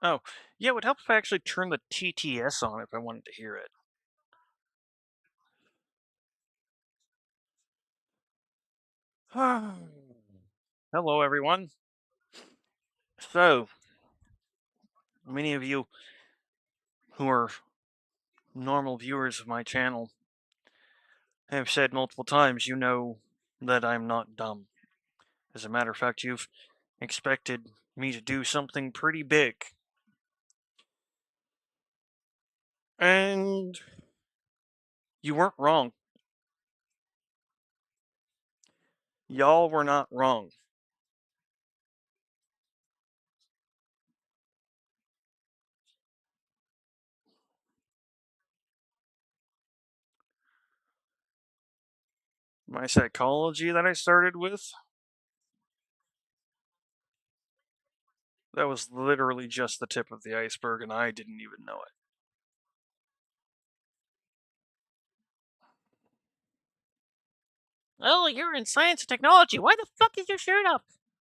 Oh, yeah, it would help if I actually turned the TTS on if I wanted to hear it. Hello, everyone. So, many of you who are normal viewers of my channel have said multiple times you know that I'm not dumb. As a matter of fact, you've expected me to do something pretty big. And you weren't wrong. Y'all were not wrong. My psychology that I started with, that was literally just the tip of the iceberg, and I didn't even know it. Oh, you're in science and technology. Why the fuck is your shirt up?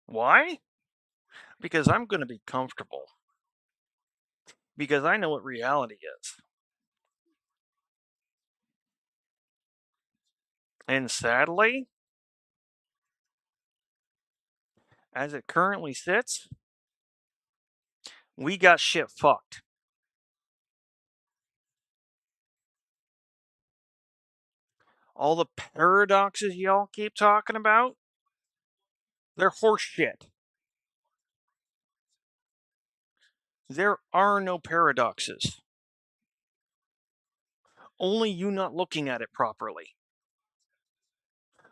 Why? Because I'm going to be comfortable. Because I know what reality is. And sadly, as it currently sits, we got shit fucked. All the paradoxes y'all keep talking about, they're horseshit. There are no paradoxes. Only you not looking at it properly.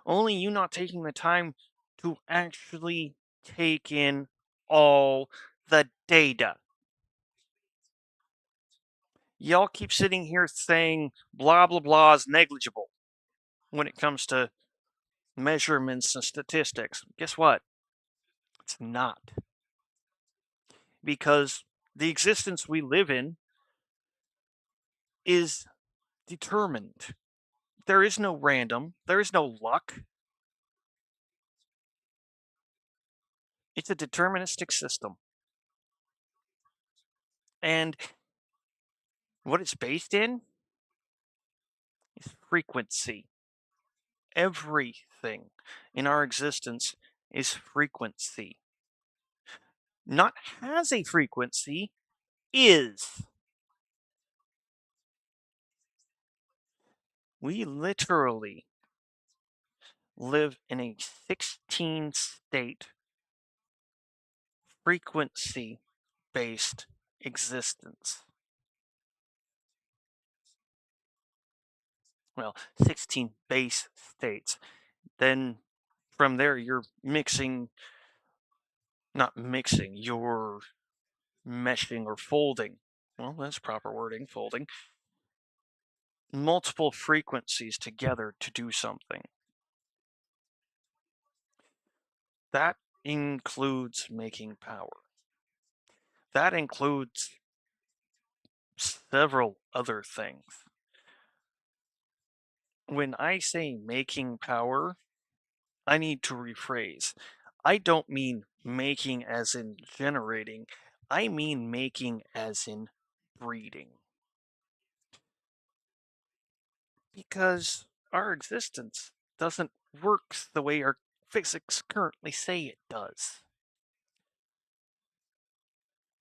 Only you not taking the time to actually take in all the data. Y'all keep sitting here saying blah blah blah is negligible when it comes to measurements and statistics. Guess what? It's not. Because the existence we live in is determined. There is no random, there is no luck. It's a deterministic system. And what it's based in is frequency. Everything in our existence is frequency. Not has a frequency, is. We literally live in a 16 state frequency based existence. Well, 16 base states. Then from there, you're mixing, not mixing, you're meshing or folding. Well, that's proper wording, folding. Multiple frequencies together to do something. That includes making power. That includes several other things. When I say making power, I need to rephrase. I don't mean making as in generating, I mean making as in breeding. Because our existence doesn't work the way our physics currently say it does.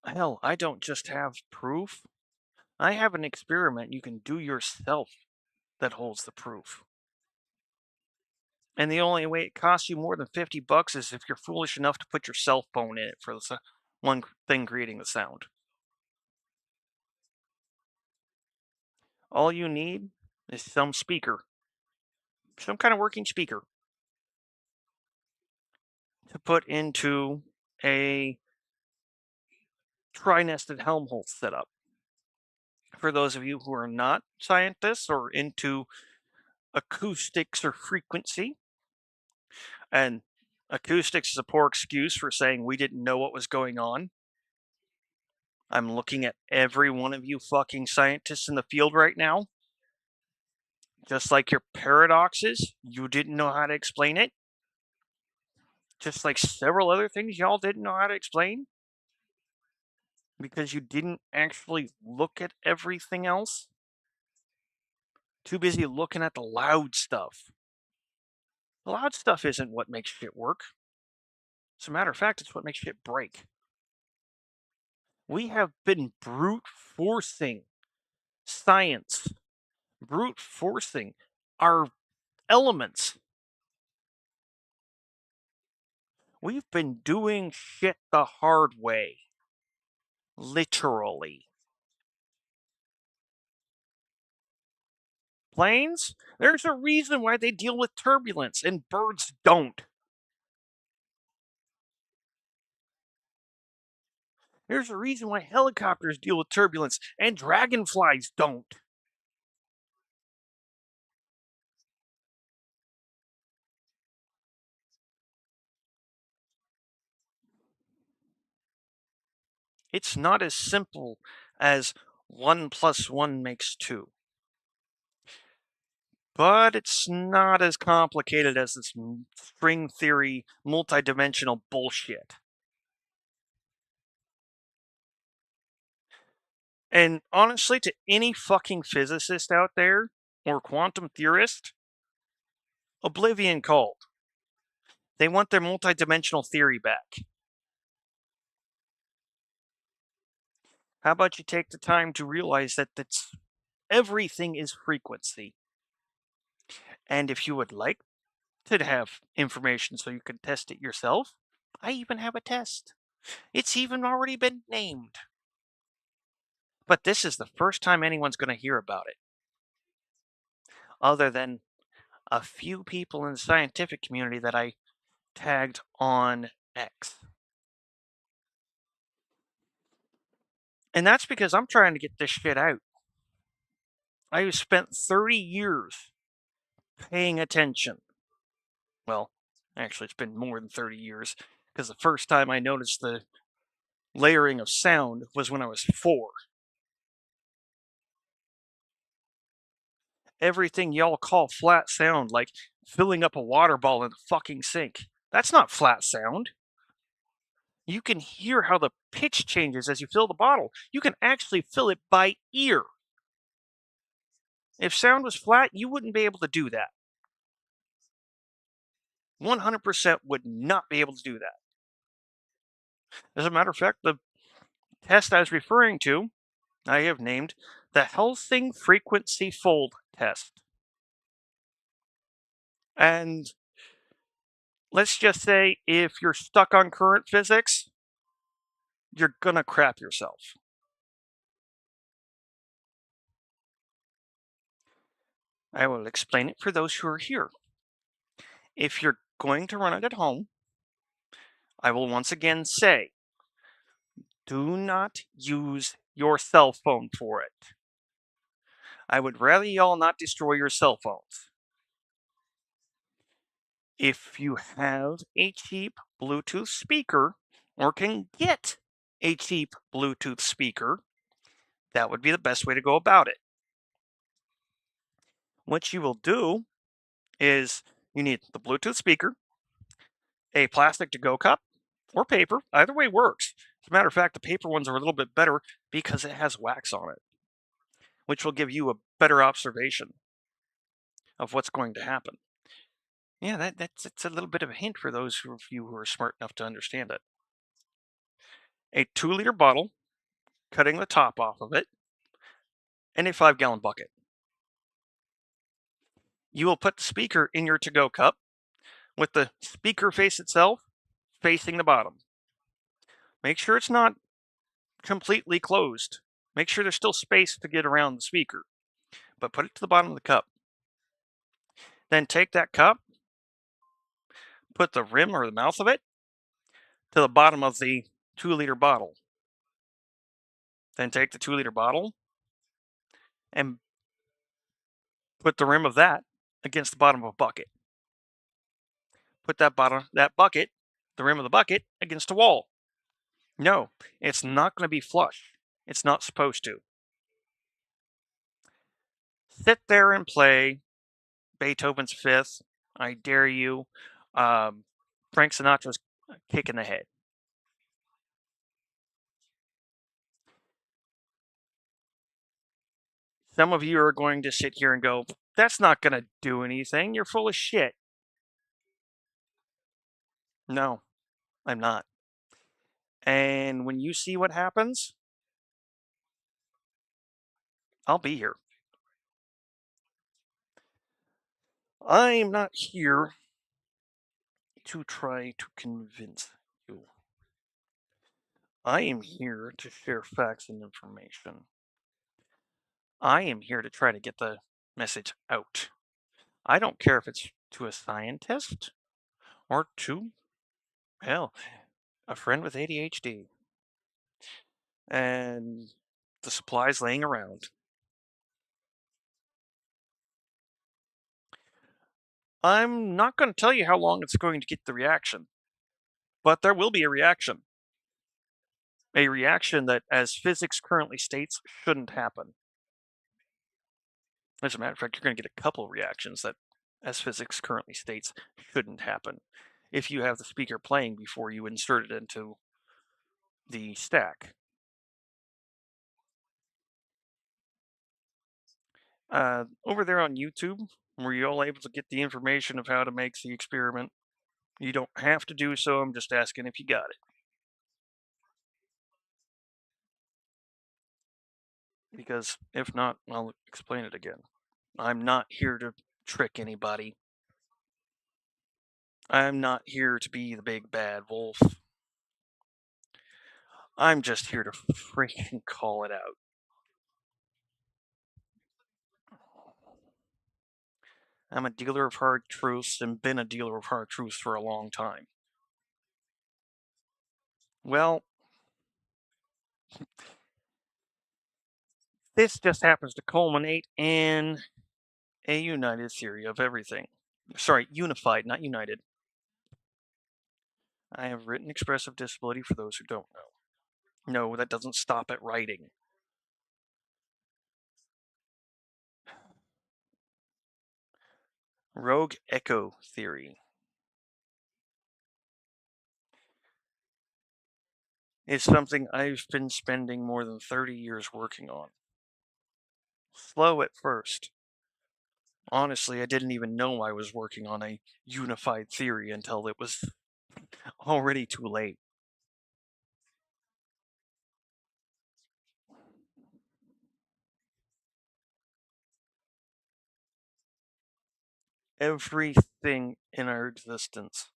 Hell, I don't just have proof, I have an experiment you can do yourself that holds the proof. And the only way it costs you more than $50 is if you're foolish enough to put your cell phone in it for the one thing creating the sound. All you need is some speaker, some kind of working speaker, to put into a tri-nested Helmholtz setup. For those of you who are not scientists or into acoustics or frequency, and acoustics is a poor excuse for saying we didn't know what was going on. I'm looking at every one of you fucking scientists in the field right now. Just like your paradoxes, you didn't know how to explain it. Just like several other things y'all didn't know how to explain. because you didn't actually look at everything else. Too busy looking at the loud stuff. The loud stuff isn't what makes shit work. As a matter of fact, it's what makes shit break. We have been brute forcing science, brute forcing our elements. We've been doing shit the hard way. Literally. Planes, there's a reason why they deal with turbulence and birds don't. There's a reason why helicopters deal with turbulence and dragonflies don't. It's not as simple as 1 plus 1 makes 2. But it's not as complicated as this string theory, multidimensional bullshit. And honestly, to any fucking physicist out there, or quantum theorist, oblivion called. They want their multidimensional theory back. How about you take the time to realize that everything is frequency? And if you would like to have information so you can test it yourself, I even have a test. It's even already been named. But this is the first time anyone's going to hear about it, other than a few people in the scientific community that I tagged on X. And that's because I'm trying to get this shit out. I have spent 30 years paying attention. Well, actually, it's been more than 30 years, because the first time I noticed the layering of sound was when I was 4. Everything y'all call flat sound, like filling up a water ball in the fucking sink, that's not flat sound. You can hear how the pitch changes as you fill the bottle. You can actually fill it by ear. If sound was flat, you wouldn't be able to do that. 100% would not be able to do that. As a matter of fact, the test I was referring to, I have named the Helsing Frequency Fold Test. And let's just say if you're stuck on current physics, you're gonna crap yourself. I will explain it for those who are here. If you're going to run it at home, I will once again say, do not use your cell phone for it. I would rather y'all not destroy your cell phones. If you have a cheap Bluetooth speaker or can get a cheap Bluetooth speaker, that would be the best way to go about it. What you will do is you need the Bluetooth speaker, a plastic to-go cup, or paper. Either way works. As a matter of fact, the paper ones are a little bit better because it has wax on it, which will give you a better observation of what's going to happen. Yeah, that's a little bit of a hint for those of you who are smart enough to understand it. A 2-liter bottle, cutting the top off of it, and a 5-gallon bucket. You will put the speaker in your to-go cup with the speaker face itself facing the bottom. Make sure it's not completely closed. Make sure there's still space to get around the speaker, but put it to the bottom of the cup. Then take that cup, put the rim or the mouth of it to the bottom of the 2-liter bottle. Then take the 2-liter bottle and put the rim of that against the bottom of a bucket. Put that bucket, the rim of the bucket, against a wall. No, it's not going to be flush. It's not supposed to. Sit there and play Beethoven's Fifth, I Dare You, Frank Sinatra's Kick in the Head. Some of you are going to sit here and go, that's not going to do anything. You're full of shit. No, I'm not. And when you see what happens, I'll be here. I'm not here to try to convince you. I am here to share facts and information. I am here to try to get the message out. I don't care if it's to a scientist or to, hell, a friend with ADHD and the supplies laying around. I'm not going to tell you how long it's going to get the reaction, but there will be a reaction. A reaction that, as physics currently states, shouldn't happen. As a matter of fact, you're going to get a couple reactions that, as physics currently states, shouldn't happen if you have the speaker playing before you insert it into the stack. Over there on YouTube, were you all able to get the information of how to make the experiment? You don't have to do so, I'm just asking if you got it. Because if not, I'll explain it again. I'm not here to trick anybody. I'm not here to be the big bad wolf. I'm just here to freaking call it out. I'm a dealer of hard truths and been a dealer of hard truths for a long time. Well, this just happens to culminate in a united theory of everything. Sorry, unified, not united. I have written expressive disability for those who don't know. No, that doesn't stop at writing. Rogue echo theory is something I've been spending more than 30 years working on. Slow at first. Honestly, I didn't even know I was working on a unified theory until it was already too late. Everything in our existence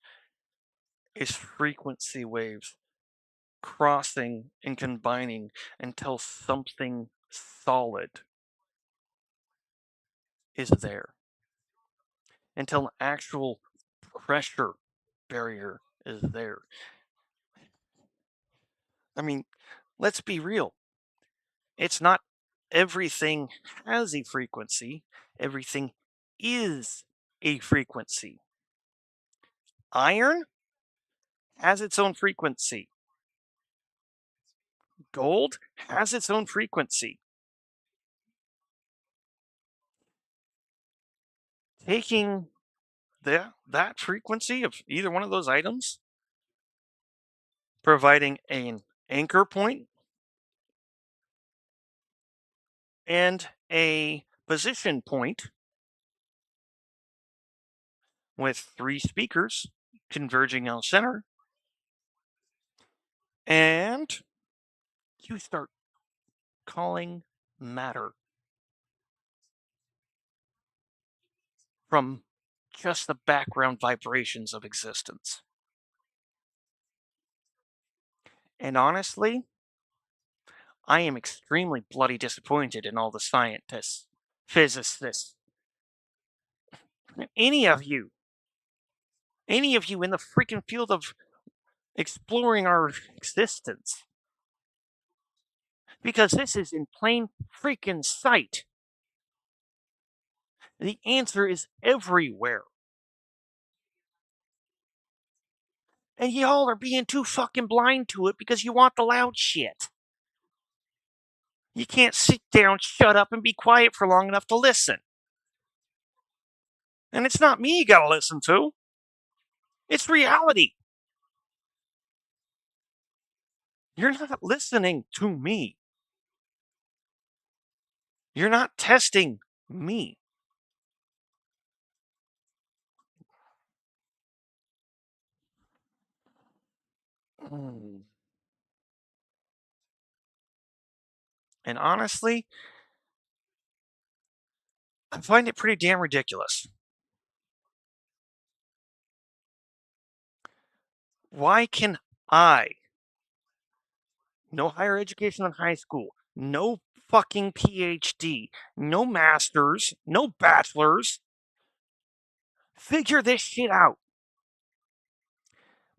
is frequency waves crossing and combining until something solid is there. Until an actual pressure barrier is there. I mean, let's be real. It's not everything has a frequency, everything is a frequency. Iron has its own frequency. Gold has its own frequency. Taking that frequency of either one of those items, providing an anchor point and a position point with 3 speakers converging on center, and you start calling matter from just the background vibrations of existence. And honestly, I am extremely bloody disappointed in all the scientists, physicists, any of you in the freaking field of exploring our existence. Because this is in plain freaking sight. The answer is everywhere. And y'all are being too fucking blind to it because you want the loud shit. You can't sit down, shut up, and be quiet for long enough to listen. And it's not me you gotta listen to. It's reality. You're not listening to me. You're not testing me. Mm. And honestly, I find it pretty damn ridiculous. Why can I, no higher education than high school, no fucking PhD, no masters, no bachelors, figure this shit out?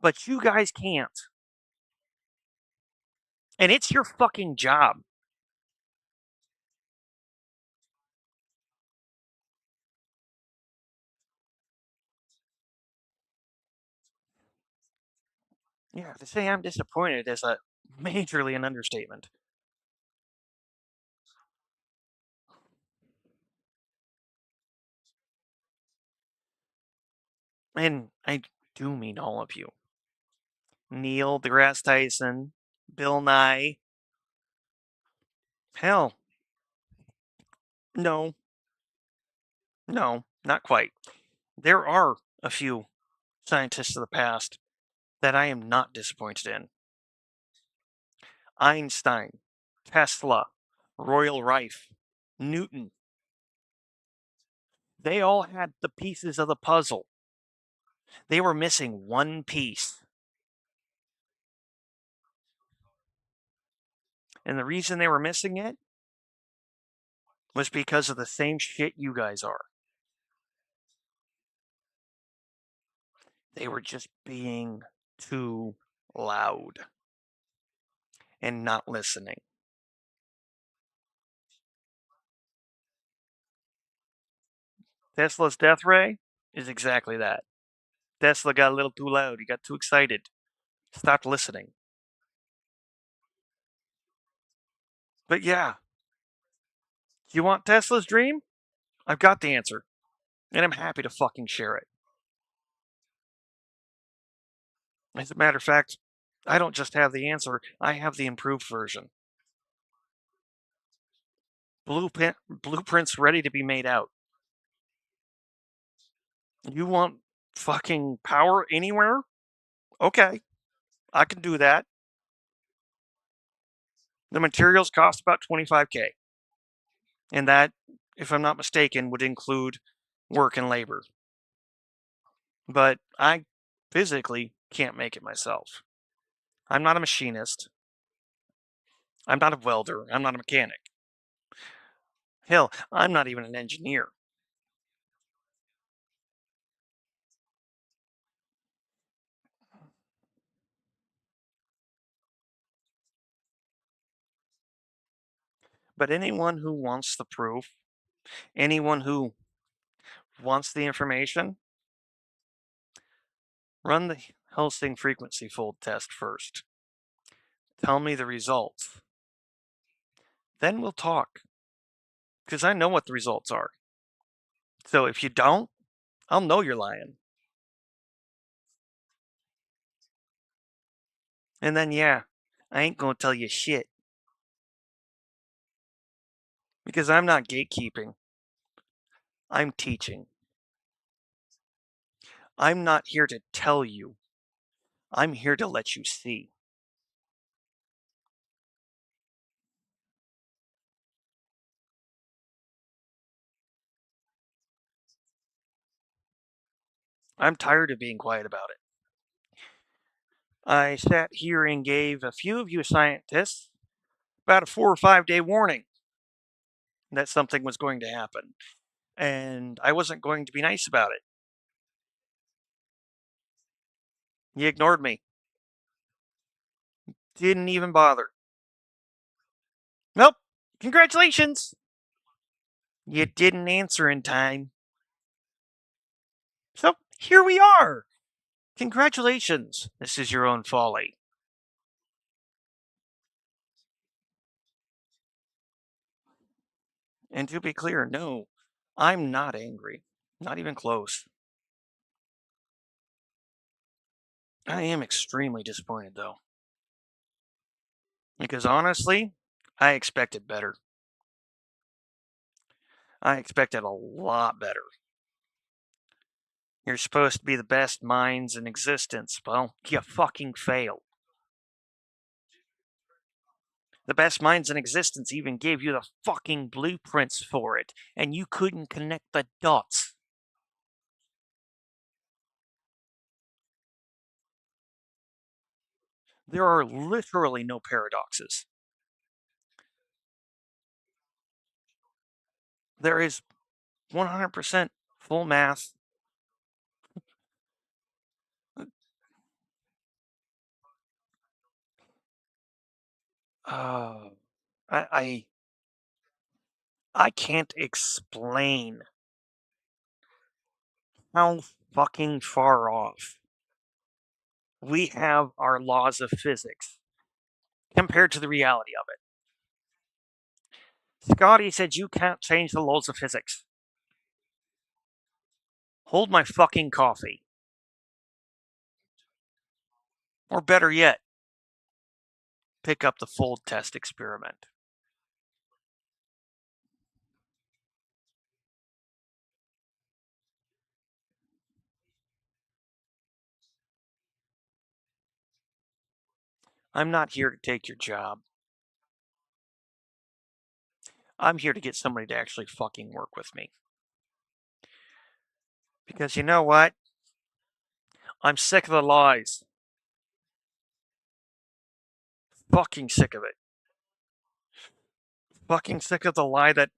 But you guys can't. And it's your fucking job. Yeah, to say I'm disappointed is a majorly an understatement. And I do mean all of you. Neil deGrasse Tyson, Bill Nye. Hell, no, no, not quite. There are a few scientists of the past that I am not disappointed in. Einstein, Tesla, Royal Rife, Newton. They all had the pieces of the puzzle. They were missing one piece. And the reason they were missing it was because of the same shit you guys are. They were just being too loud and not listening. Tesla's death ray is exactly that. Tesla got a little too loud. He got too excited. Stopped listening. But yeah, you want Tesla's dream? I've got the answer. And I'm happy to fucking share it. As a matter of fact, I don't just have the answer, I have the improved version. Blueprints ready to be made out. You want fucking power anywhere? Okay, I can do that. The materials cost about 25K. And that, if I'm not mistaken, would include work and labor. But I physically can't make it myself. I'm not a machinist. I'm not a welder. I'm not a mechanic. Hell, I'm not even an engineer. But anyone who wants the proof, anyone who wants the information, run the Helsing frequency fold test first. Tell me the results. Then we'll talk. Because I know what the results are. So if you don't, I'll know you're lying. And then, yeah, I ain't gonna tell you shit. Because I'm not gatekeeping. I'm teaching. I'm not here to tell you. I'm here to let you see. I'm tired of being quiet about it. I sat here and gave a few of you scientists about a 4 or 5 day warning that something was going to happen. And I wasn't going to be nice about it. You ignored me. Didn't even bother. Nope. Congratulations. You didn't answer in time. So here we are. Congratulations. This is your own folly. And to be clear, no, I'm not angry. Not even close. I am extremely disappointed, though. Because honestly, I expected better. I expected a lot better. You're supposed to be the best minds in existence. Well, you fucking failed. The best minds in existence even gave you the fucking blueprints for it, and you couldn't connect the dots. There are literally no paradoxes. There is 100% full math. Uh, I, I I can't explain how fucking far off we have our laws of physics compared to the reality of it. Scotty said you can't change the laws of physics. Hold my fucking coffee. Or better yet, pick up the fold test experiment. I'm not here to take your job. I'm here to get somebody to actually fucking work with me. Because you know what? I'm sick of the lies. Fucking sick of it. Fucking sick of the lie that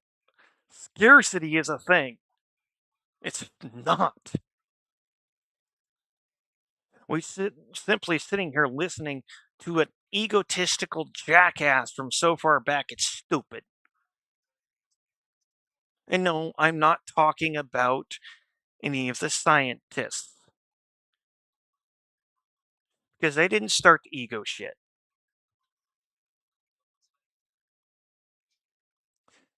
scarcity is a thing. It's not. We sit simply sitting here listening to an egotistical jackass from so far back. It's stupid. And no, I'm not talking about any of the scientists because they didn't start the ego shit.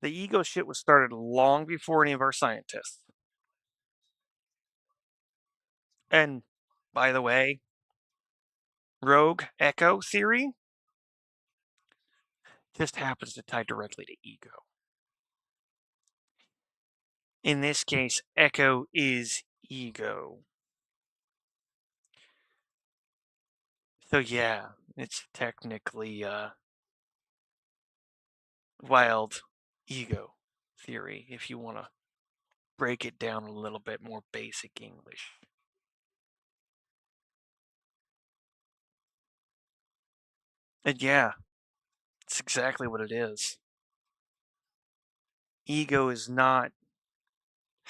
The ego shit was started long before any of our scientists. And by the way, rogue echo theory just happens to tie directly to ego. In this case, echo is ego. So yeah, it's technically wild ego theory if you want to break it down a little bit more basic English. And yeah, it's exactly what it is. Ego is not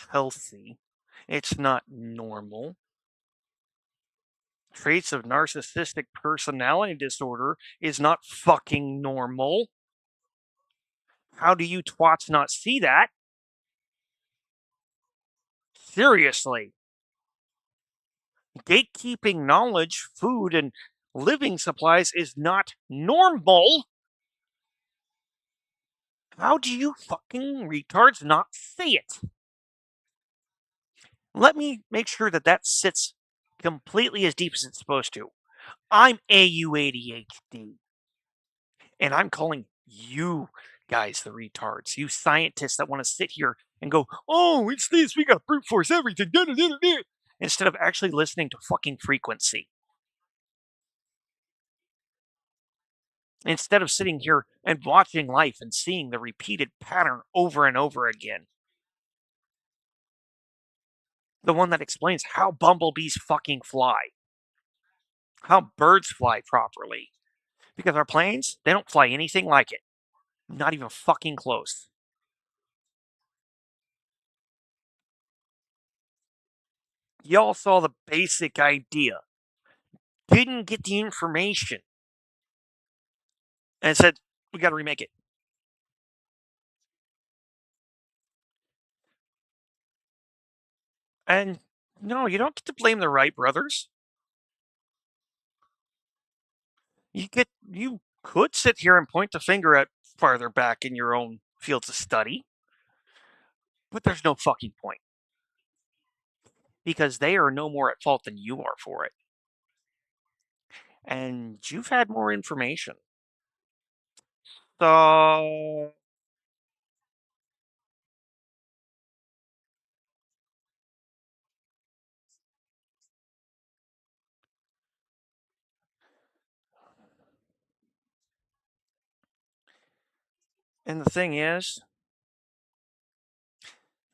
healthy. It's not normal. Traits of narcissistic personality disorder is not fucking normal. How do you twats not see that? Seriously. Gatekeeping knowledge, food, and living supplies is not normal. How do you fucking retards not see it? Let me make sure that that sits completely as deep as it's supposed to. I'm AU ADHD, and I'm calling you guys the retards, you scientists that want to sit here and go, oh, it's this, we got brute force everything, da, da, da, da, instead of actually listening to fucking frequency. Instead of sitting here and watching life and seeing the repeated pattern over and over again. The one that explains how bumblebees fucking fly, how birds fly properly. Because our planes, they don't fly anything like it. Not even fucking close. Y'all saw the basic idea, didn't get the information, and said, we gotta remake it. And no, you don't get to blame the Wright brothers. You could sit here and point the finger at farther back in your own fields of study, but there's no fucking point. Because they are no more at fault than you are for it. And you've had more information. So And the thing is,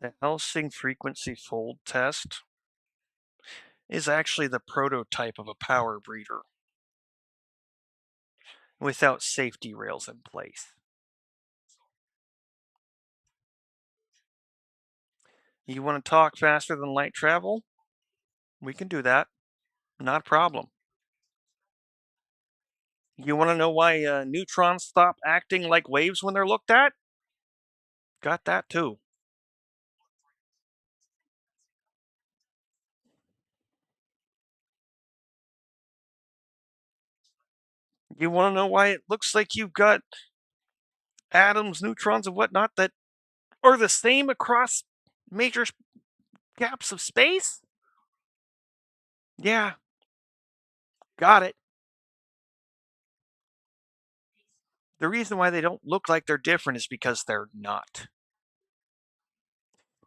the Helsing frequency fold test is actually the prototype of a power breeder without safety rails in place. You want to talk faster than light travel? We can do that. Not a problem. You want to know why neutrons stop acting like waves when they're looked at? Got that too. You want to know why it looks like you've got atoms, neutrons, and whatnot that are the same across major gaps of space? Yeah, got it. The reason why they don't look like they're different is because they're not.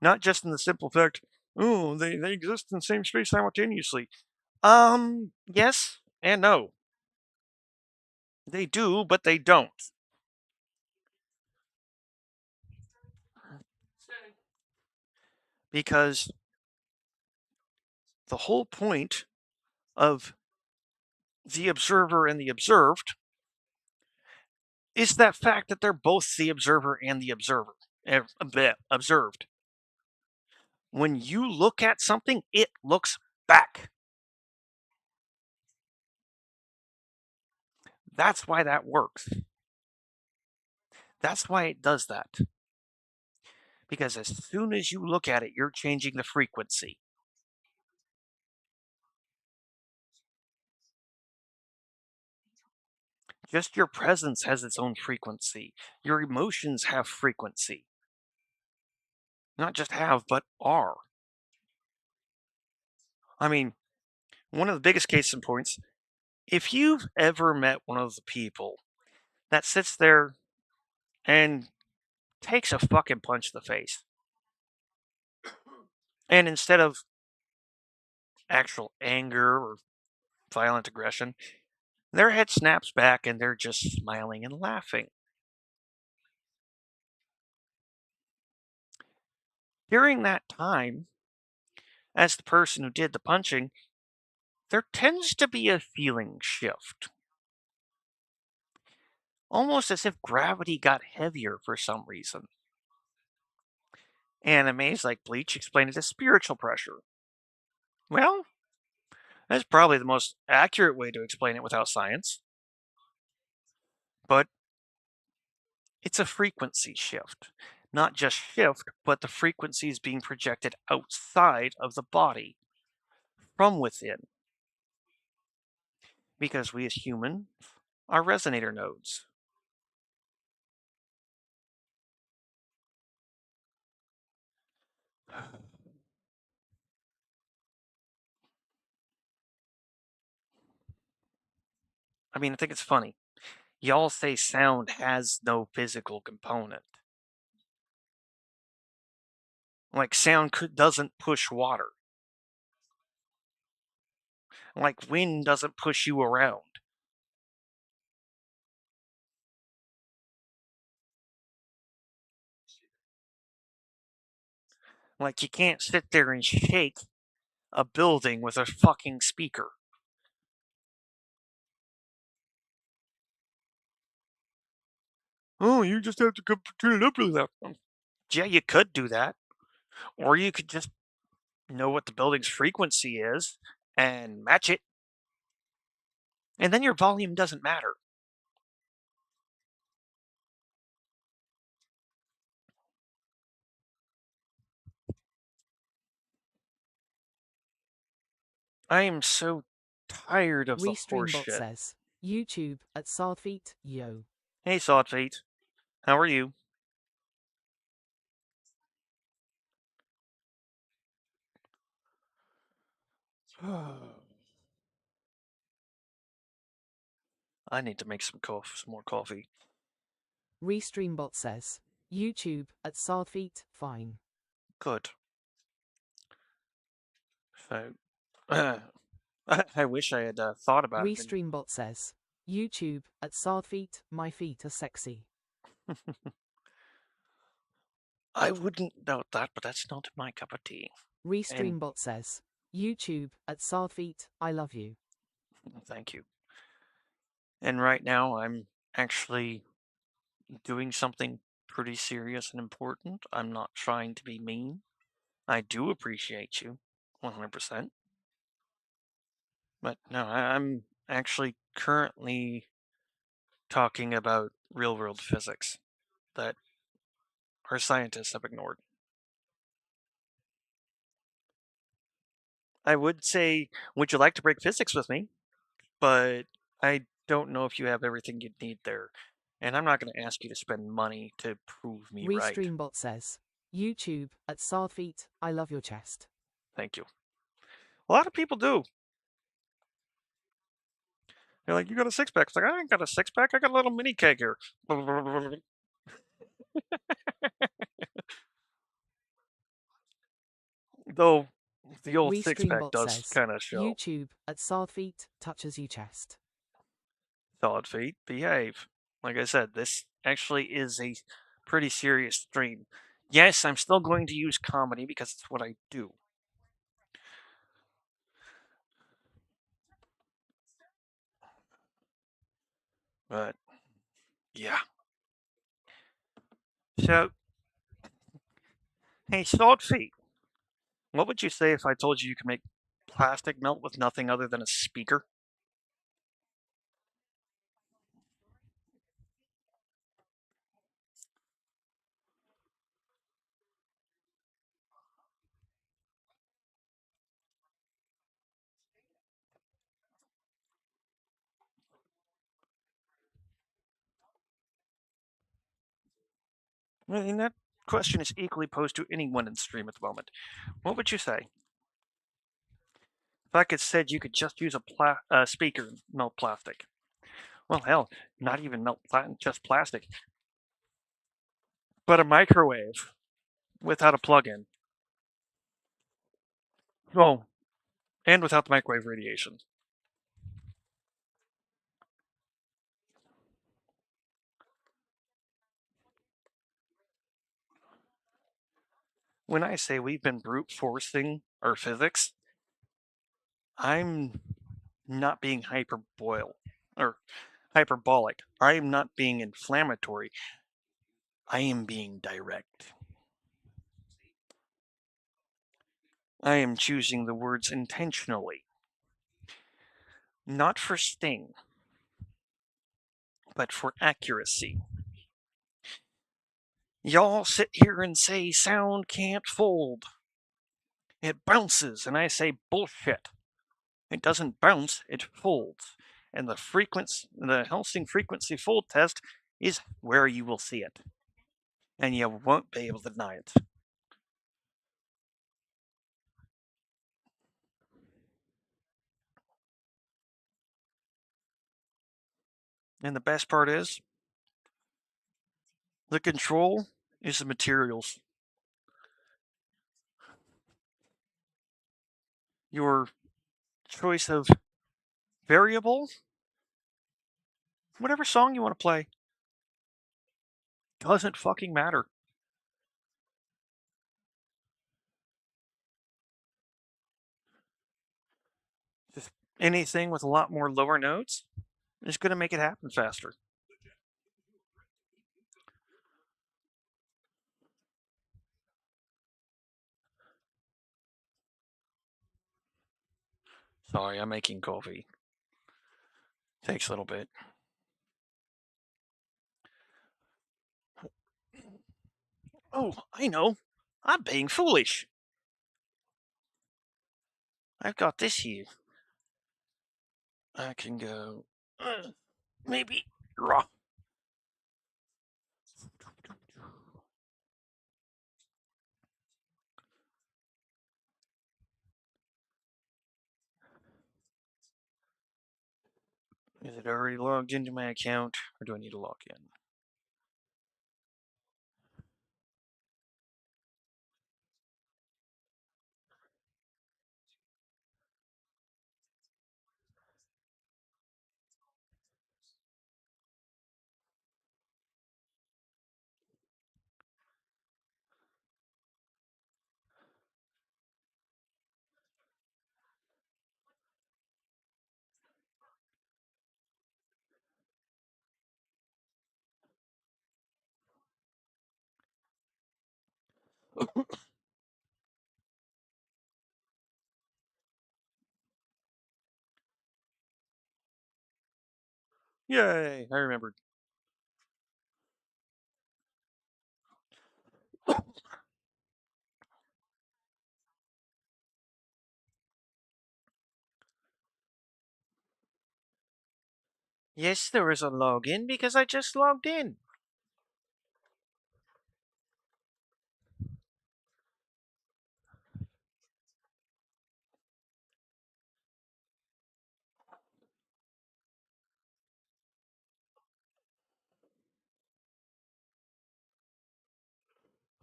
Not just in the simple fact, oh, they exist in the same space simultaneously. Yes and no. They do, but they don't. Because the whole point of the observer and the observed is that fact that they're both the observer and the observed. When you look at something, it looks back. That's why that works. That's why it does that. Because as soon as you look at it, you're changing the frequency. Just your presence has its own frequency. Your emotions have frequency. Not just have, but are. I mean, one of the biggest case in points, if you've ever met one of the people that sits there and takes a fucking punch to the face, and instead of actual anger or violent aggression, their head snaps back and they're just smiling and laughing. During that time, as the person who did the punching, there tends to be a feeling shift. Almost as if gravity got heavier for some reason. Animes like Bleach explain it as spiritual pressure. Well, that's probably the most accurate way to explain it without science. But it's a frequency shift. Not just shift, but the frequency is being projected outside of the body, from within. Because we as humans are resonator nodes. I mean, I think it's funny. Y'all say sound has no physical component. Like sound doesn't push water. Like wind doesn't push you around. Like you can't sit there and shake a building with a fucking speaker. Oh, you just have to turn it up really loud. Yeah, you could do that. Or you could just know what the building's frequency is and match it. And then your volume doesn't matter. I am so tired of the Restreambot horseshit. says, YouTube at Sardfeet, yo. Hey, Sawfeet. How are you? I need to make some more coffee. Restreambot says, YouTube at Sardfeet, fine. Good. So, I wish I had thought about it. Restreambot says, YouTube at Sardfeet, my feet are sexy. I wouldn't doubt that, but that's not my cup of tea. Restreambot says, YouTube at Sarfeet, I love you. Thank you. And right now, I'm actually doing something pretty serious and important. I'm not trying to be mean. I do appreciate you, 100%. But no, I'm actually currently talking about real world physics that our scientists have ignored. I would say, would you like to break physics with me? But I don't know if you have everything you'd need there. And I'm not going to ask you to spend money to prove me right. Restreambot says, YouTube at Sarfeet, I love your chest. Thank you. A lot of people do. They're like, you got a six pack. It's like, I ain't got a six pack. I got a little mini keg here. Though the old six pack Restreambot does says, kind of show. YouTube at Sarfeet touches you chest. Solid feet, behave. Like I said, this actually is a pretty serious stream. Yes, I'm still going to use comedy because it's what I do. But yeah. So, hey, Solid Feet, what would you say if I told you you could make plastic melt with nothing other than a speaker? I mean, that question is equally posed to anyone in the stream at the moment. What would you say? If I could said you could just use a speaker and melt plastic. Well, hell, not even melt just plastic, but a microwave without a plug-in. Oh, and without the microwave radiation. When I say we've been brute forcing our physics, I'm not being hyperbolic. I am not being inflammatory. I am being direct. I am choosing the words intentionally. Not for sting, but for accuracy. Y'all sit here and say sound can't fold. It bounces, and I say bullshit. It doesn't bounce, it folds. And the Helsing frequency fold test is where you will see it. And you won't be able to deny it. And the best part is, the control is the materials. Your choice of variable, whatever song you want to play, doesn't fucking matter. Just anything with a lot more lower notes is going to make it happen faster. Sorry, I'm making coffee. Takes a little bit. Oh, I know. I'm being foolish. I've got this here. I can go. Maybe raw. Is it already logged into my account, or do I need to log in? Yay! I remembered. Yes, there was a login because I just logged in.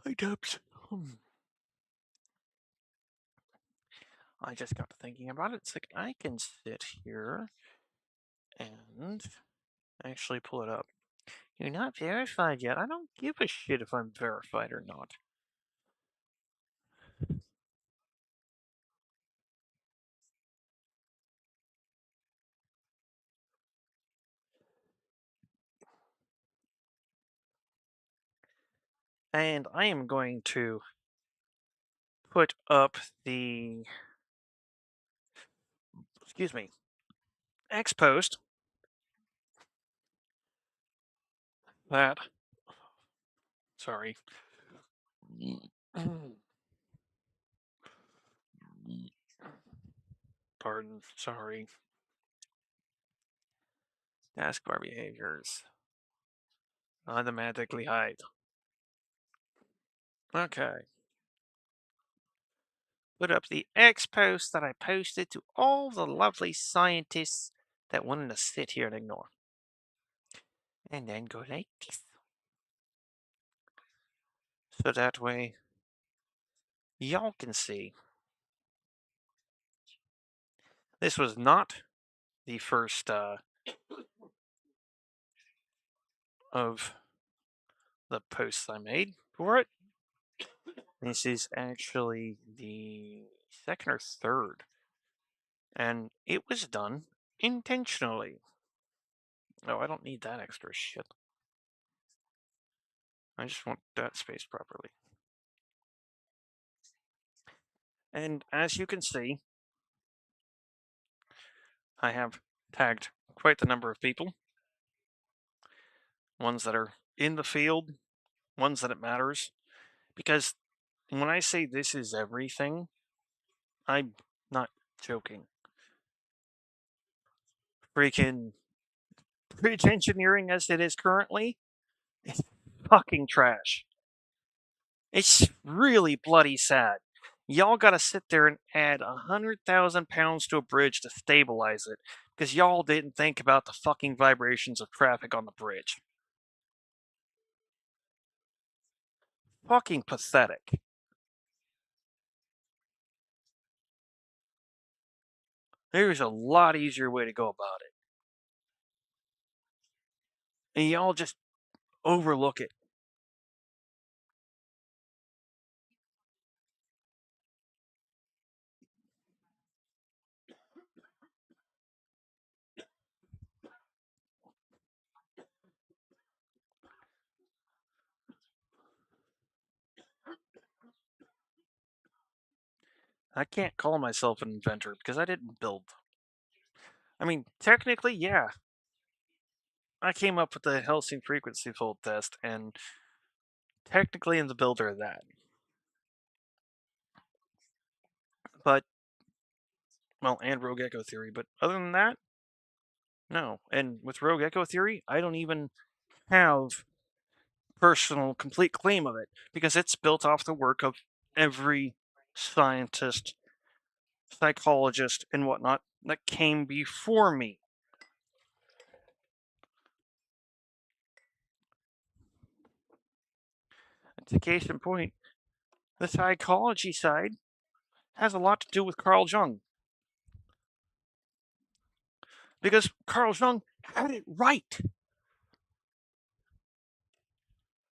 Hi, Dubs. I just got to thinking about it. It's like I can sit here and actually pull it up. You're not verified yet. I don't give a shit if I'm verified or not. And I am going to put up the, excuse me, X post that, sorry. Pardon, sorry. Taskbar behaviors. Automatically hide. Okay. Put up the X post that I posted to all the lovely scientists that wanted to sit here and ignore. And then go like this. So that way, y'all can see. This was not the first of the posts I made for it. This is actually the second or third. And it was done intentionally. Oh, I don't need that extra shit. I just want that spaced properly. And as you can see, I have tagged quite the number of people. Ones that are in the field, ones that it matters. Because when I say this is everything, I'm not joking. Freaking bridge engineering as it is currently is fucking trash. It's really bloody sad. Y'all gotta sit there and add 100,000 pounds to a bridge to stabilize it because y'all didn't think about the fucking vibrations of traffic on the bridge. Fucking pathetic. There's a lot easier way to go about it. And y'all just overlook it. I can't call myself an inventor because I didn't build. I mean, technically, yeah. I came up with the Helsing frequency fold test, and technically am the builder of that. But, well, and Rogue Echo Theory, but other than that, no. And with Rogue Echo Theory, I don't even have personal complete claim of it because it's built off the work of every scientist, psychologist, and whatnot that came before me. It's a case in point. The psychology side has a lot to do with Carl Jung. Because Carl Jung had it right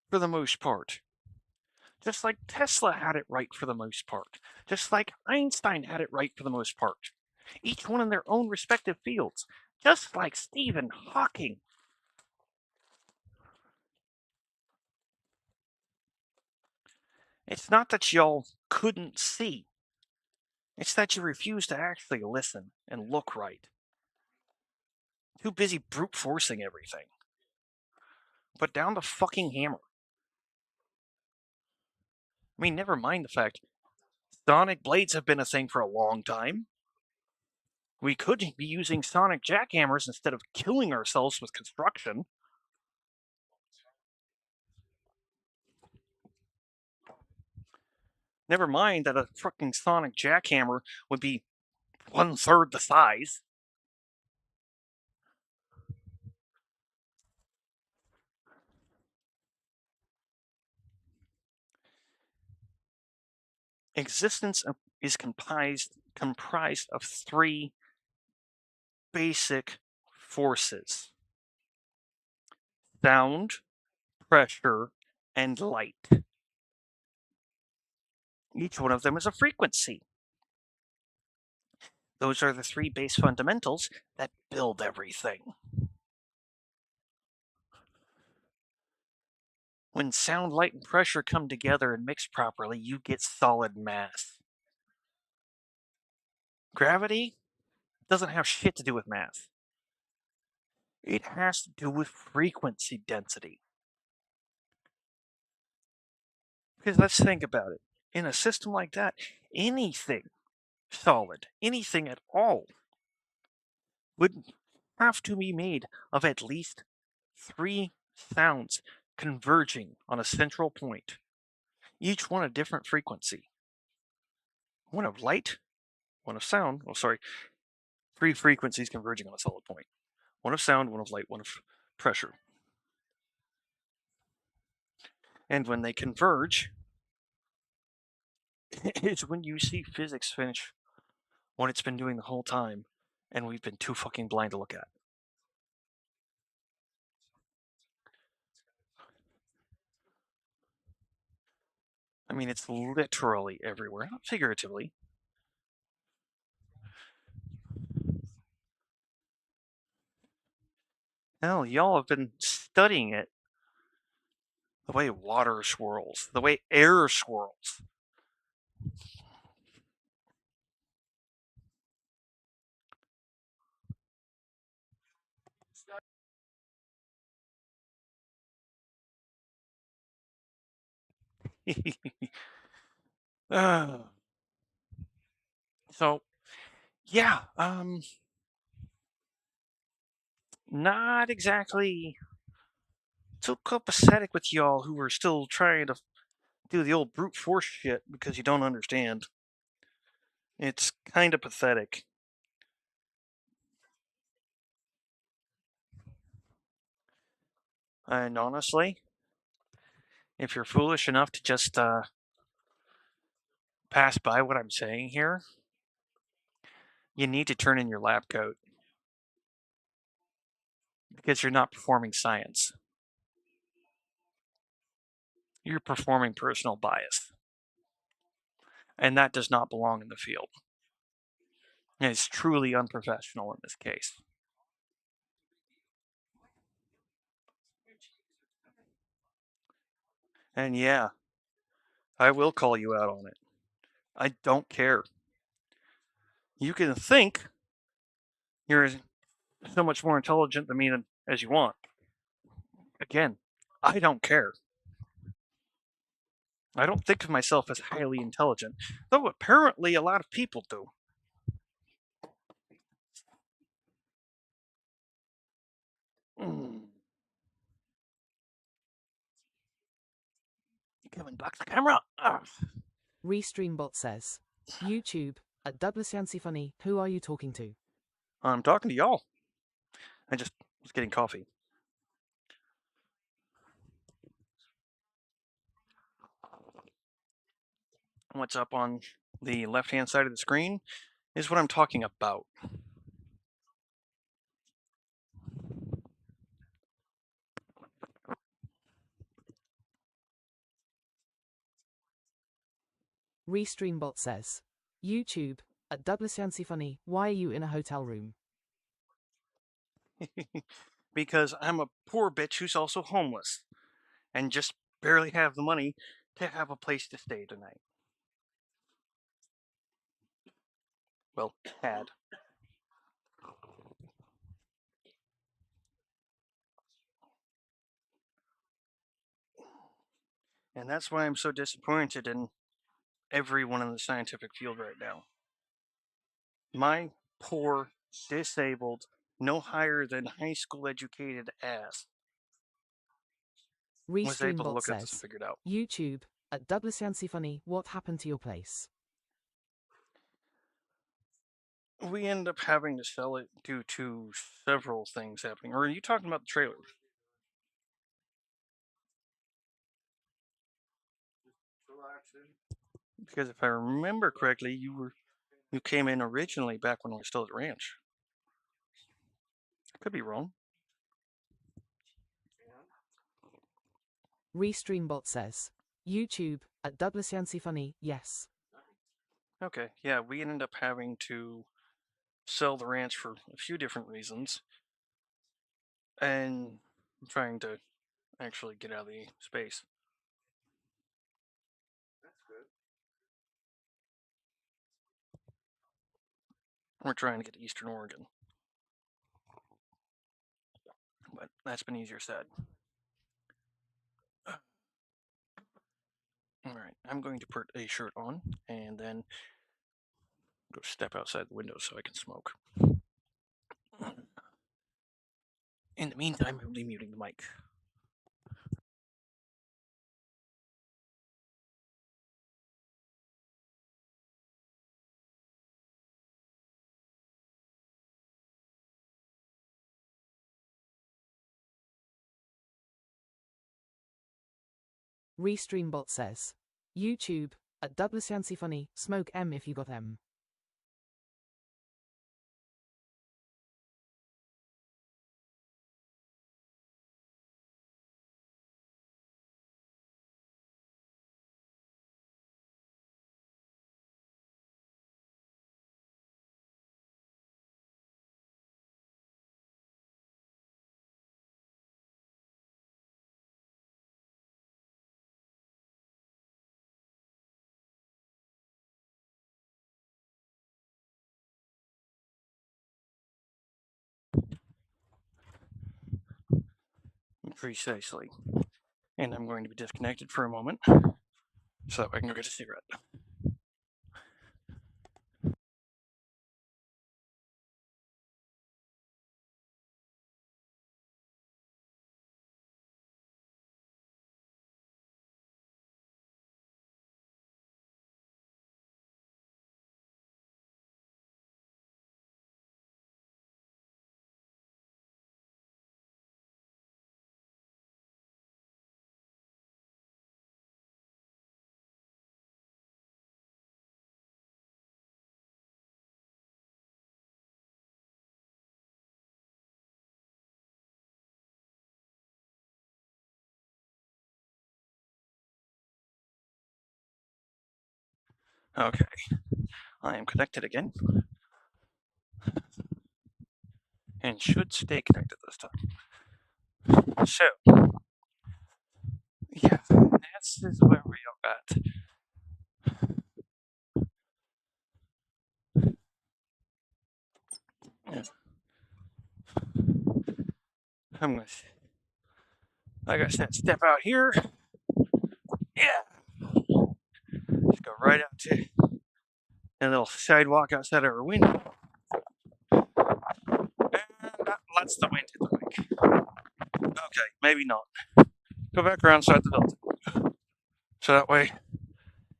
for the most part. Just like Tesla had it right for the most part. Just like Einstein had it right for the most part. Each one in their own respective fields. Just like Stephen Hawking. It's not that y'all couldn't see. It's that you refuse to actually listen and look right. Too busy brute forcing everything. Put down the fucking hammer. I mean, never mind the fact sonic blades have been a thing for a long time. We could be using sonic jackhammers instead of killing ourselves with construction. Never mind that a fucking sonic jackhammer would be 1/3 the size. Existence is comprised of three basic forces: sound, pressure, and light. Each one of them is a frequency. Those are the three base fundamentals that build everything. When sound, light, and pressure come together and mix properly, you get solid mass. Gravity doesn't have shit to do with mass. It has to do with frequency density. Because let's think about it. In a system like that, anything solid, anything at all, would have to be made of at least 3 sounds converging on a central point, each one a different frequency. One of light, one of sound, 3 frequencies converging on a solid point. One of sound, one of light, one of pressure. And when they converge, it's when you see physics finish what it's been doing the whole time, and we've been too fucking blind to look at. I mean, it's literally everywhere, not figuratively. Hell, y'all have been studying it. The way water swirls, the way air swirls. uh, so, yeah, not exactly too copacetic with y'all who are still trying to do the old brute force shit because you don't understand. It's kind of pathetic. And honestly, if you're foolish enough to just pass by what I'm saying here, you need to turn in your lab coat because you're not performing science. You're performing personal bias. And that does not belong in the field. And it's truly unprofessional in this case. And yeah, I will call you out on it. I don't care. You can think you're so much more intelligent than me as you want. Again, I don't care. I don't think of myself as highly intelligent, though apparently a lot of people do. Kevin, back the camera. Restreambot says, YouTube, at Douglas Yancey Funny, who are you talking to? I'm talking to y'all. I just was getting coffee. What's up on the left-hand side of the screen is what I'm talking about. Restreambot says, YouTube, at Douglas Yancey Funny, why are you in a hotel room? Because I'm a poor bitch who's also homeless and just barely have the money to have a place to stay tonight. Well, had. And that's why I'm so disappointed in everyone in the scientific field right now. My poor, disabled, no higher than high school educated ass was able to Restreambot look at this and says, figure it out. YouTube, at Douglas Yancey Funny, what happened to your place? We end up having to sell it due to several things happening. Or are you talking about the trailer? Because if I remember correctly, you came in originally back when we were still at the ranch. I could be wrong. Restreambot says, YouTube, at Douglas Yancey Funny, yes. Okay, yeah, we ended up having to sell the ranch for a few different reasons. And I'm trying to actually get out of the space. We're trying to get to Eastern Oregon. But that's been easier said. Alright, I'm going to put a shirt on and then go step outside the window so I can smoke. In the meantime, I'm muting the mic. Restreambot says, YouTube, at Douglas Yancey Funny, smoke M if you got M. Precisely. And I'm going to be disconnected for a moment so that I can go get a cigarette. Okay, I am connected again. And should stay connected this time. So, yeah, this is where we are at. Yeah. I'm gonna, like I said, step out here. Yeah. Just go right out to a little sidewalk outside our window. And that lets the wind hit the mic. Okay, maybe not. Go back around inside the building. So that way,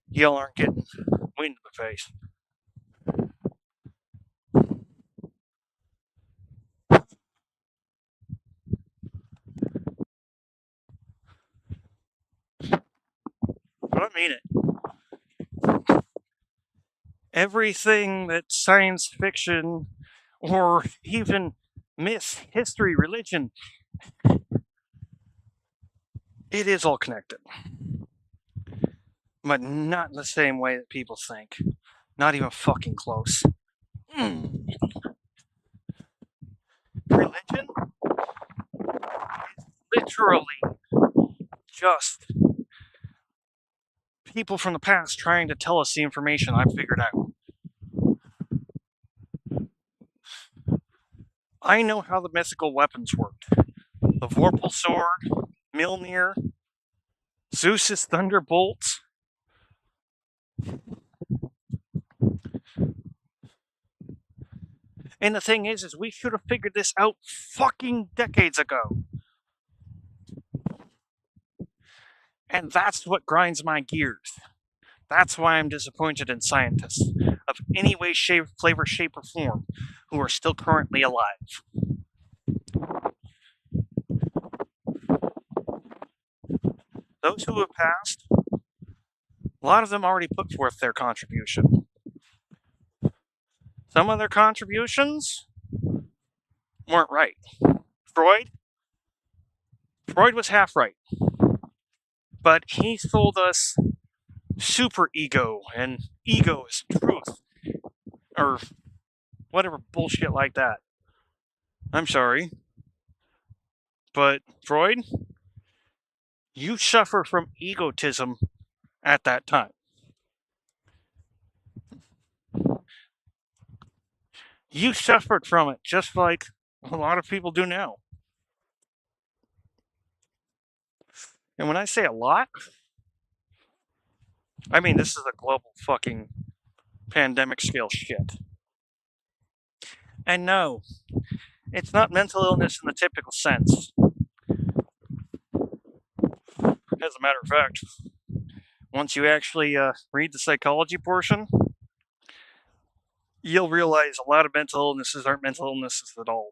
y'all aren't getting wind in the face. But I mean it. Everything that's science fiction or even myth, history, religion, it is all connected. But not in the same way that people think. Not even fucking close. Religion is literally just people from the past trying to tell us the information I've figured out. I know how the mythical weapons worked. The Vorpal Sword, Mjolnir, Zeus's Thunderbolts. And the thing is we should have figured this out fucking decades ago. And that's what grinds my gears. That's why I'm disappointed in scientists of any way, shape, flavor, shape, or form who are still currently alive. Those who have passed, a lot of them already put forth their contribution. Some of their contributions weren't right. Freud was half right. But he sold us super ego and ego is truth. Or whatever bullshit like that. I'm sorry. But Freud, you suffer from egotism at that time. You suffered from it just like a lot of people do now. And when I say a lot, I mean this is a global fucking pandemic scale shit. And no, it's not mental illness in the typical sense. As a matter of fact, once you actually read the psychology portion, you'll realize a lot of mental illnesses aren't mental illnesses at all,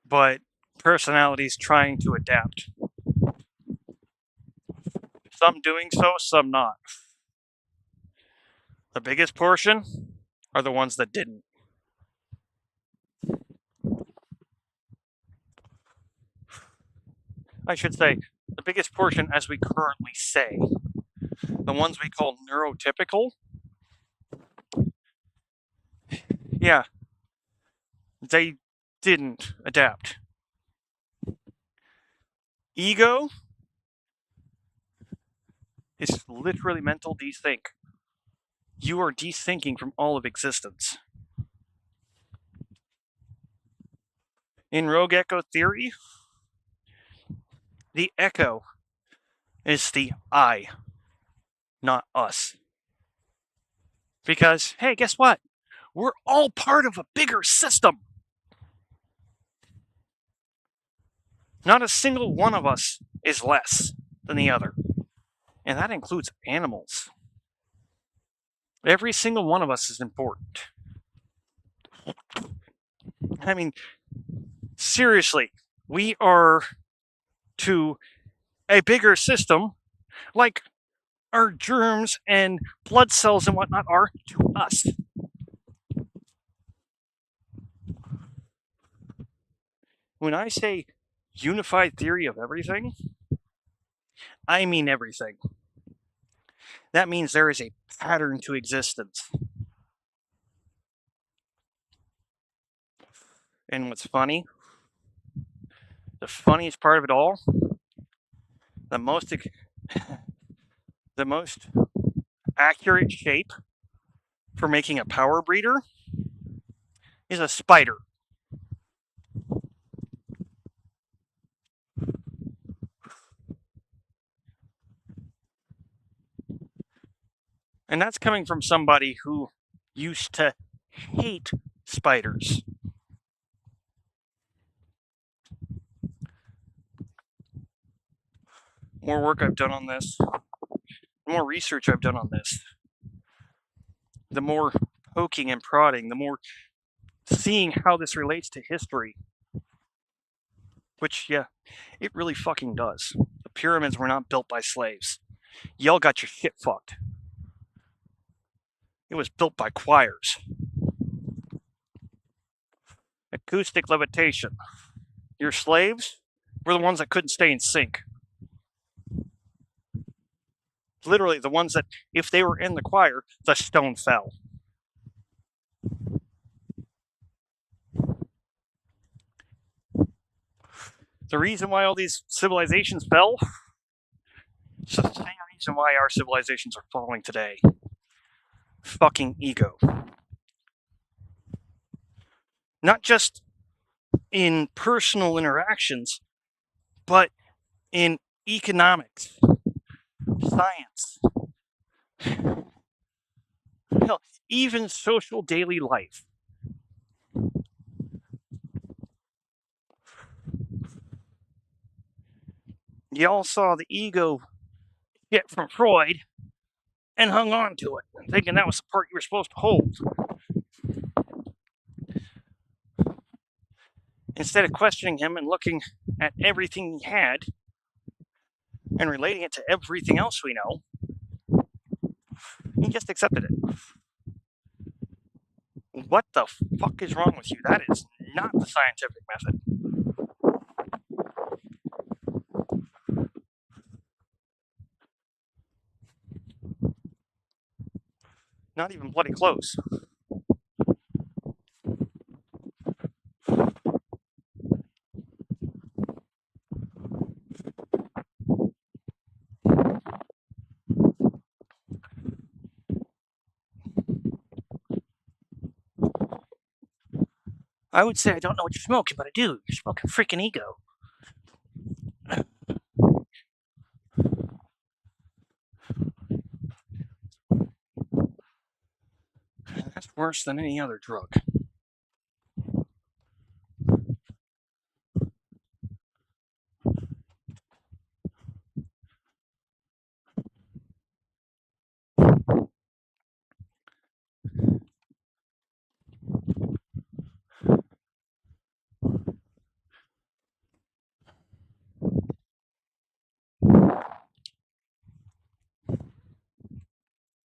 but personalities trying to adapt. Some doing so, some not. The biggest portion are the ones that didn't. I should say, the biggest portion as we currently say. The ones we call neurotypical. Yeah, they didn't adapt. Ego is literally mental dethink. You are dethinking from all of existence. In Rogue Echo theory, the echo is the I, not us. Because, hey, guess what? We're all part of a bigger system. Not a single one of us is less than the other. And that includes animals. Every single one of us is important. I mean, seriously, we are to a bigger system like our germs and blood cells and whatnot are to us. When I say unified theory of everything, I mean everything. That means there is a pattern to existence. And what's funny, the funniest part of it all, the most accurate shape for making a power breeder is a spider. And that's coming from somebody who used to hate spiders. More work I've done on this, the more research I've done on this, the more poking and prodding, the more seeing how this relates to history. Which, yeah, it really fucking does. The pyramids were not built by slaves. Y'all got your shit fucked. It was built by choirs. Acoustic levitation. Your slaves were the ones that couldn't stay in sync. Literally the ones that, if they were in the choir, the stone fell. The reason why all these civilizations fell, societies reason why our civilizations are falling today. Fucking ego. Not just in personal interactions, but in economics, science, hell, even social daily life. Y'all saw the ego get from Freud and hung on to it, thinking that was the part you were supposed to hold. Instead of questioning him and looking at everything he had and relating it to everything else we know, he just accepted it. What the fuck is wrong with you? That is not the scientific method. Not even bloody close. I would say I don't know what you're smoking, but I do. You're smoking freaking ego. That's worse than any other drug.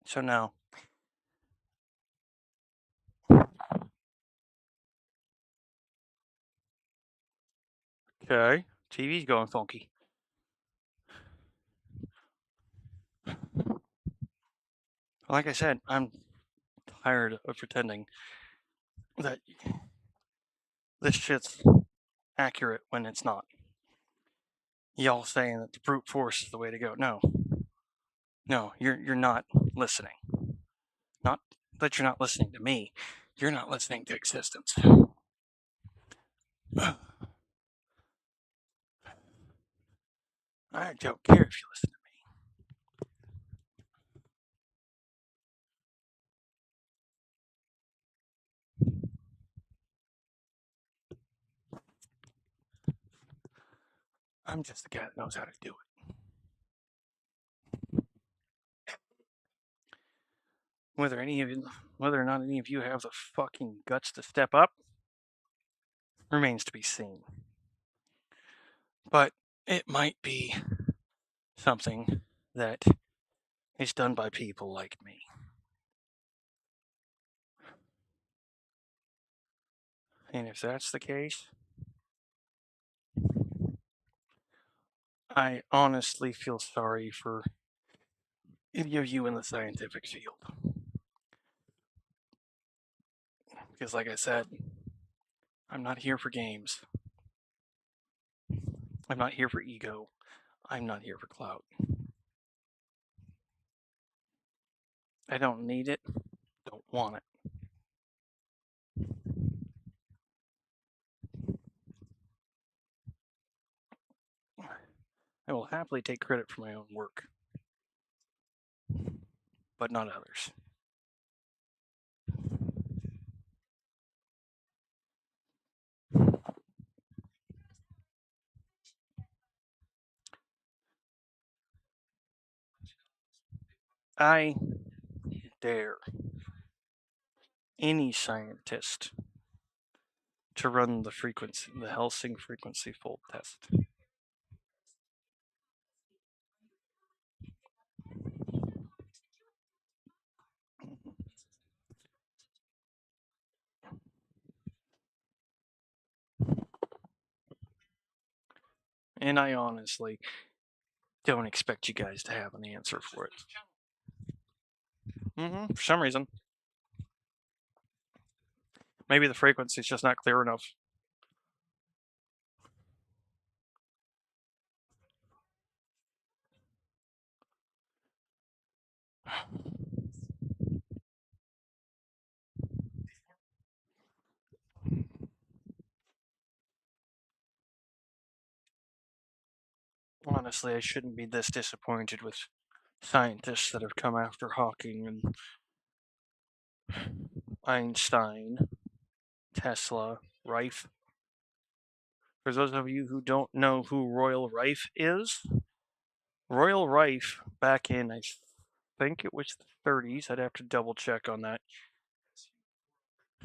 So now, okay, TV's going funky. Like I said, I'm tired of pretending that this shit's accurate when it's not. Y'all saying that the brute force is the way to go. No, you're not listening. Not that you're not listening to me. You're not listening to existence. I don't care if you listen to me. I'm just the guy that knows how to do it. Whether or not any of you have the fucking guts to step up remains to be seen. But it might be something that is done by people like me. And if that's the case, I honestly feel sorry for any of you in the scientific field. Because, like I said, I'm not here for games. I'm not here for ego. I'm not here for clout. I don't need it, don't want it. I will happily take credit for my own work, but not others. I dare any scientist to run the Helsing frequency fold test. And I honestly don't expect you guys to have an answer for it. For some reason. Maybe the frequency is just not clear enough. Honestly, I shouldn't be this disappointed with scientists that have come after Hawking and Einstein, Tesla, Rife. For those of you who don't know who Royal Rife is, Royal Rife, back in, I think it was the 30s, I'd have to double check on that,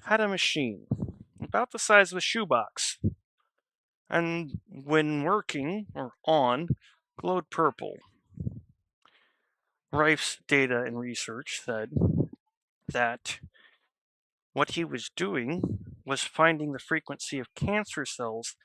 had a machine about the size of a shoebox. And when working, or on, glowed purple. Rife's data and research said that what he was doing was finding the frequency of cancer cells